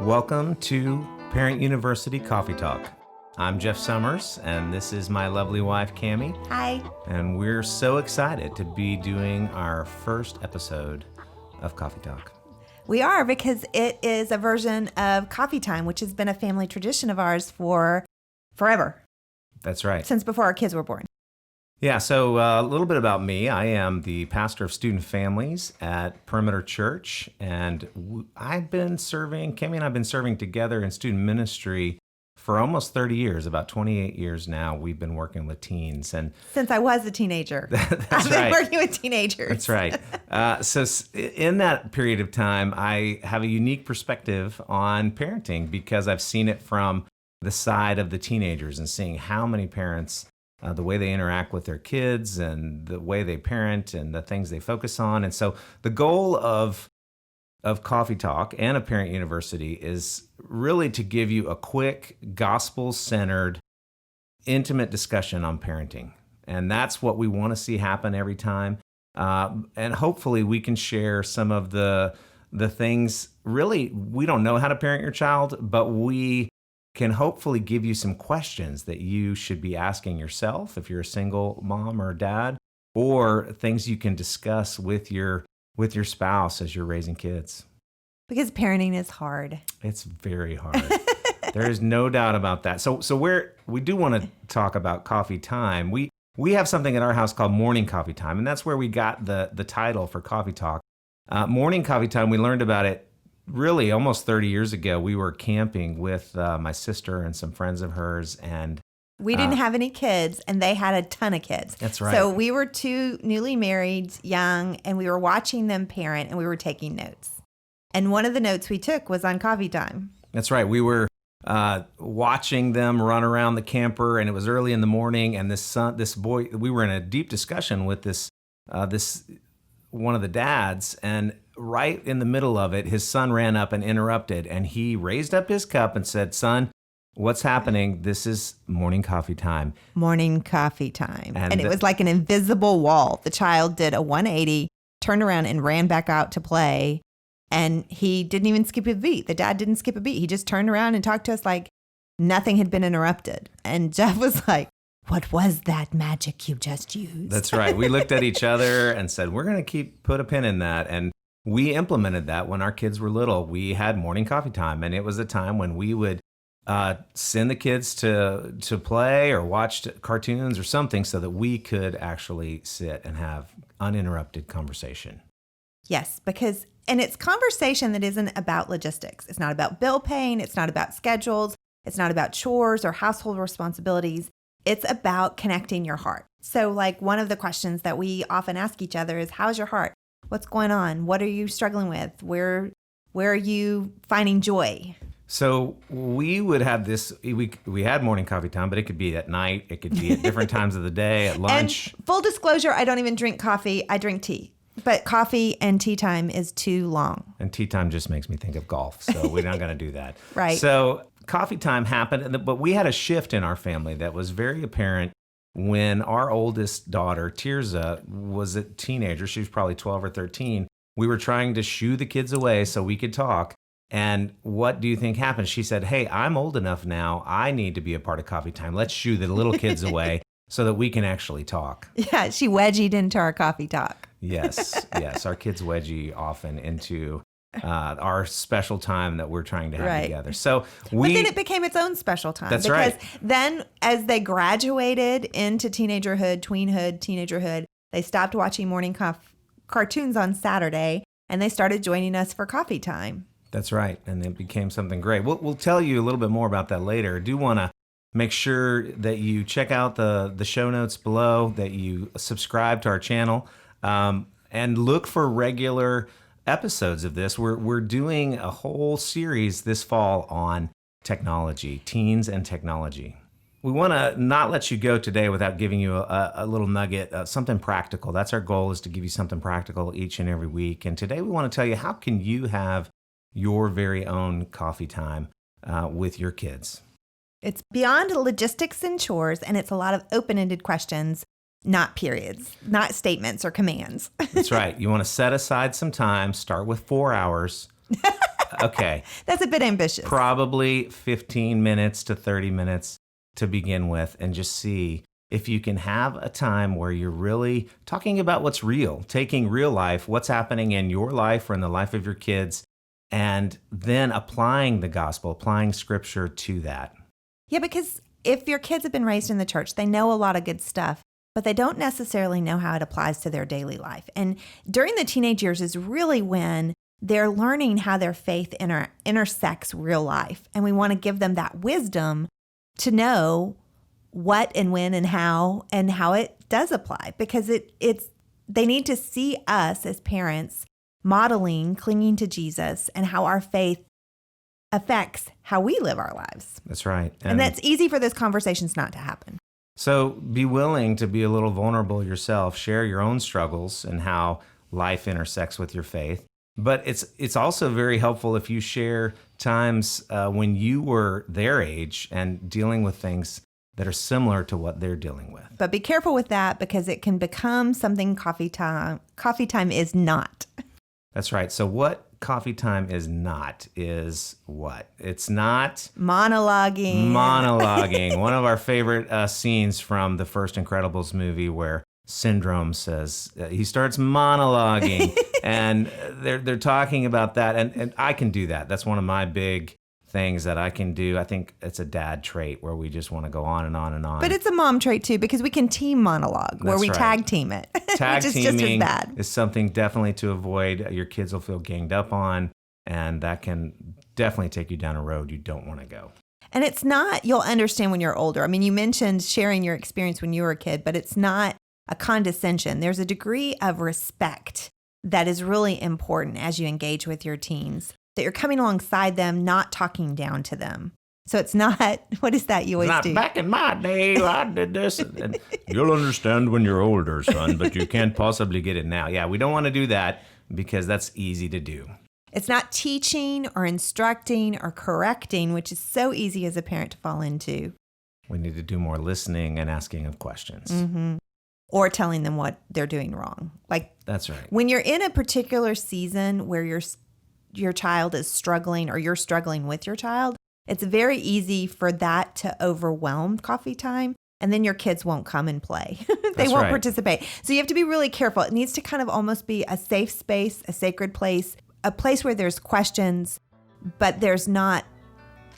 Welcome to Parent University Coffee Talk. I'm Jeff Summers, and this is my lovely wife, Cami. Hi. And we're so excited to be doing our first episode of Coffee Talk. We are, because it is a version of Coffee Time, which has been a family tradition of ours for forever. That's right. Since before our kids were born. Yeah, so a little bit about me. I am the pastor of student families at Perimeter Church, and I've been serving, Cami and I have been serving together in student ministry for almost 30 years, about 28 years now. We've been working with teens. And since I was a teenager. I've been working with teenagers. That's right. So in that period of time, I have a unique perspective on parenting because I've seen it from the side of the teenagers and seeing how many parents, the way they interact with their kids and the way they parent and the things they focus on. And so the goal of Coffee Talk and of Parent University is really to give you a quick, gospel-centered, intimate discussion on parenting. And that's what we want to see happen every time. And hopefully we can share some of the things. Really, we don't know how to parent your child, but we can hopefully give you some questions that you should be asking yourself if you're a single mom or dad, or things you can discuss with your spouse as you're raising kids. Because parenting is hard. It's very hard. There is no doubt about that. So we do want to talk about coffee time. We have something at our house called morning coffee time, and that's where we got the title for Coffee Talk. Morning coffee time, we learned about it really almost 30 years ago. We were camping with my sister and some friends of hers, and we didn't have any kids, and they had a ton of kids. That's right. So we were two newly married, young, and we were watching them parent, and we were taking notes. And one of the notes we took was on coffee time. That's right. We were watching them run around the camper, and it was early in the morning, and this boy, we were in a deep discussion with this one of the dads, and right in the middle of it, his son ran up and interrupted, and he raised up his cup and said, "Son, what's happening? This is morning coffee time." Morning coffee time. And it was like an invisible wall. The child did a 180, turned around and ran back out to play. And he didn't even skip a beat. The dad didn't skip a beat. He just turned around and talked to us like nothing had been interrupted. And Jeff was like, "What was that magic you just used?" That's right. We looked at each other and said, we're going to put a pin in that. And we implemented that when our kids were little. We had morning coffee time, and it was a time when we would send the kids to play or watch cartoons or something so that we could actually sit and have uninterrupted conversation. Yes, and it's conversation that isn't about logistics. It's not about bill paying. It's not about schedules. It's not about chores or household responsibilities. It's about connecting your heart. So like one of the questions that we often ask each other is, how's your heart? What's going on? What are you struggling with? Where are you finding joy? So we would have this, we had morning coffee time, but it could be at night. It could be at different times of the day, at lunch. And full disclosure, I don't even drink coffee. I drink tea. But coffee and tea time is too long. And tea time just makes me think of golf, so we're not going to do that. Right. So coffee time happened, but we had a shift in our family that was very apparent when our oldest daughter, Tirza, was a teenager. She was probably 12 or 13. We were trying to shoo the kids away so we could talk. And what do you think happened? She said, "Hey, I'm old enough now. I need to be a part of coffee time. Let's shoo the little kids away so that we can actually talk." Yeah, she wedgied into our coffee talk. Yes. Our kids wedgie often into our special time that we're trying to have together. So but then it became its own special time. That's right. Because then as they graduated into teenagerhood, tweenhood, teenagerhood, they stopped watching morning cartoons on Saturday, and they started joining us for coffee time. That's right. And it became something great. We'll tell you a little bit more about that later. I do want to make sure that you check out the show notes below, that you subscribe to our channel, and look for regular episodes of this. We're doing a whole series this fall on technology, teens and technology. We want to not let you go today without giving you a little nugget, something practical. That's our goal, is to give you something practical each and every week. And today we want to tell you, how can you have your very own coffee time with your kids? It's beyond logistics and chores, and it's a lot of open-ended questions, not periods, not statements or commands. That's right. You want to set aside some time, start with 4 hours, Okay. That's a bit ambitious. Probably 15 minutes to 30 minutes to begin with, and just see if you can have a time where you're really talking about what's real, taking real life, what's happening in your life or in the life of your kids, and then applying the gospel, applying scripture to that. Yeah, because if your kids have been raised in the church, they know a lot of good stuff, but they don't necessarily know how it applies to their daily life. And during the teenage years is really when they're learning how their faith intersects real life. And we want to give them that wisdom to know what and when and how it does apply, because they need to see us as parents modeling, clinging to Jesus, and how our faith affects how we live our lives. That's right. And that's easy for those conversations not to happen. So be willing to be a little vulnerable yourself, share your own struggles and how life intersects with your faith. But it's also very helpful if you share times when you were their age and dealing with things that are similar to what they're dealing with. But be careful with that, because it can become something coffee time is not. That's right. So what coffee time is not is what? It's not monologuing. One of our favorite scenes from the first Incredibles movie, where Syndrome says he starts monologuing, and they're talking about that, and I can do that. That's one of my big things that I can do. I think it's a dad trait where we just want to go on and on and on. But it's a mom trait too, because we can team monologue where we tag team it, Tag which is teaming just as bad. Is something definitely to avoid. Your kids will feel ganged up on, and that can definitely take you down a road you don't want to go. And it's not, you'll understand when you're older. I mean, you mentioned sharing your experience when you were a kid, but it's not a condescension. There's a degree of respect that is really important as you engage with your teens, that you're coming alongside them, not talking down to them. So it's not, what is that you always do? Back in my day, I did this. And you'll understand when you're older, son, but you can't possibly get it now. Yeah, we don't want to do that, because that's easy to do. It's not teaching or instructing or correcting, which is so easy as a parent to fall into. We need to do more listening and asking of questions. Mm-hmm. Or telling them what they're doing wrong. Like, that's right. When you're in a particular season where your child is struggling, or you're struggling with your child, it's very easy for that to overwhelm coffee time, and then your kids won't come and play. They won't participate. So you have to be really careful. It needs to kind of almost be a safe space, a sacred place, a place where there's questions, but there's not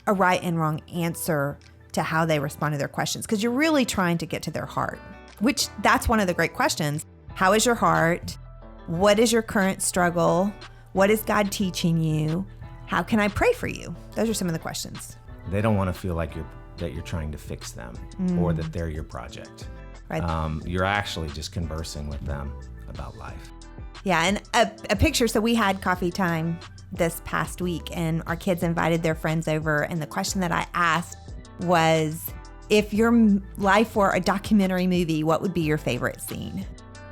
a right and wrong answer to how they respond to their questions, because you're really trying to get to their heart, which that's one of the great questions. How is your heart? What is your current struggle? What is God teaching you? How can I pray for you? Those are some of the questions. They don't want to feel like you're trying to fix them or that they're your project. Right. You're actually just conversing with them about life. Yeah, and a picture. So we had coffee time this past week, and our kids invited their friends over, and the question that I asked was, if your life were a documentary movie, what would be your favorite scene?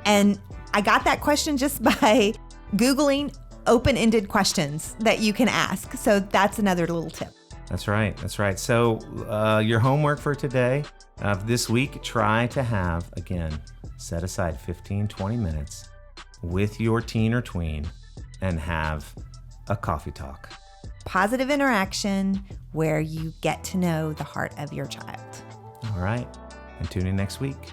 And I got that question just by Googling open-ended questions that you can ask. So that's another little tip. That's right. That's right. So your homework for today, this week, try to have, again, set aside 15, 20 minutes with your teen or tween and have a coffee talk. Positive interaction where you get to know the heart of your child. All right. And tune in next week.